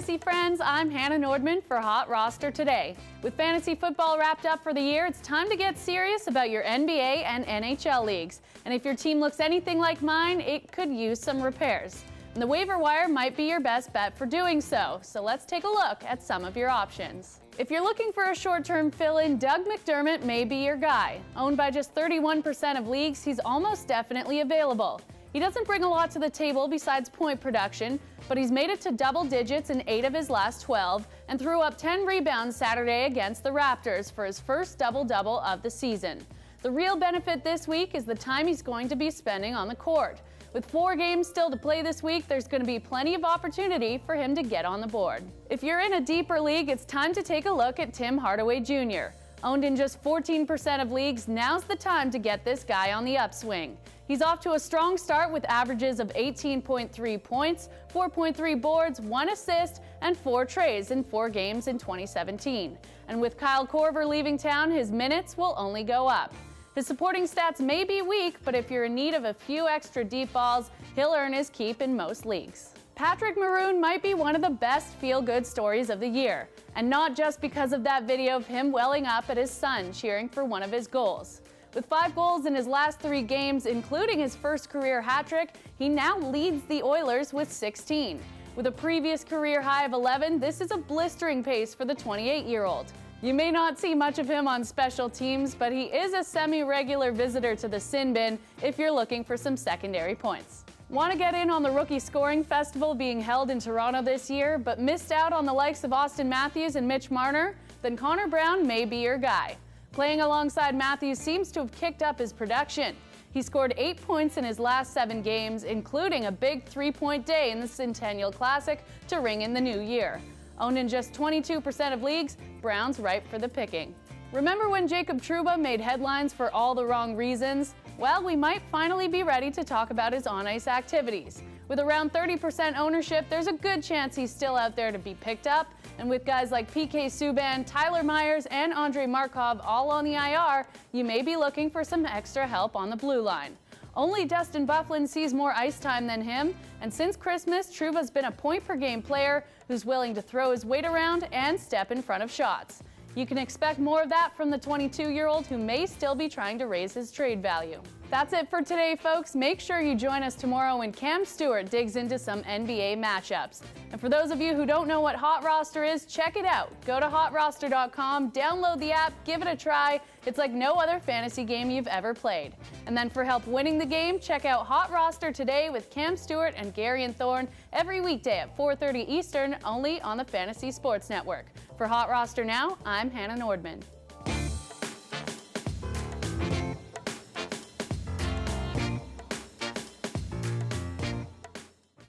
fantasy friends, I'm Hannah Nordman for Hot Roster Today. With fantasy football wrapped up for the year, it's time to get serious about your NBA and NHL leagues. And if your team looks anything like mine, it could use some repairs. And the waiver wire might be your best bet for doing so. So let's take a look at some of your options. If you're looking for a short-term fill-in, Doug McDermott may be your guy. Owned by just 31% of leagues, he's almost definitely available. He doesn't bring a lot to the table besides point production, but he's made it to double digits in 8 of his last 12 and threw up 10 rebounds Saturday against the Raptors for his first double-double of the season. The real benefit this week is the time he's going to be spending on the court. With 4 games still to play this week, there's going to be plenty of opportunity for him to get on the board. If you're in a deeper league, it's time to take a look at Tim Hardaway Jr. Owned in just 14% of leagues, now's the time to get this guy on the upswing. He's off to a strong start with averages of 18.3 points, 4.3 boards, 1 assist, and 4 trays in 4 games in 2017. And with Kyle Korver leaving town, his minutes will only go up. His supporting stats may be weak, but if you're in need of a few extra deep balls, he'll earn his keep in most leagues. Patrick Maroon might be one of the best feel-good stories of the year, and not just because of that video of him welling up at his son cheering for one of his goals. With 5 goals in his last 3 games, including his first career hat-trick, he now leads the Oilers with 16. With a previous career high of 11, this is a blistering pace for the 28-year-old. You may not see much of him on special teams, but he is a semi-regular visitor to the sin bin if you're looking for some secondary points. Want to get in on the Rookie Scoring Festival being held in Toronto this year, but missed out on the likes of Austin Matthews and Mitch Marner? Then Connor Brown may be your guy. Playing alongside Matthews seems to have kicked up his production. He scored 8 points in his last 7 games, including a big 3-point day in the Centennial Classic to ring in the new year. Owned in just 22% of leagues, Brown's ripe for the picking. Remember when Jacob Trouba made headlines for all the wrong reasons? Well, we might finally be ready to talk about his on-ice activities. With around 30% ownership, there's a good chance he's still out there to be picked up. And with guys like PK Subban, Tyler Myers, and Andrei Markov all on the IR, you may be looking for some extra help on the blue line. Only Dustin Byfuglien sees more ice time than him, and since Christmas, Trouba's been a point-per-game player who's willing to throw his weight around and step in front of shots. You can expect more of that from the 22-year-old who may still be trying to raise his trade value. That's it for today, folks. Make sure you join us tomorrow when Cam Stewart digs into some NBA matchups. And for those of you who don't know what HotRoster is, check it out. Go to HotRoster.com, download the app, give it a try. It's like no other fantasy game you've ever played. And then for help winning the game, check out HotRoster Today with Cam Stewart and Gary and Thorne every weekday at 4:30 Eastern, only on the Fantasy Sports Network. For HotRoster Now, I'm Hannah Nordman.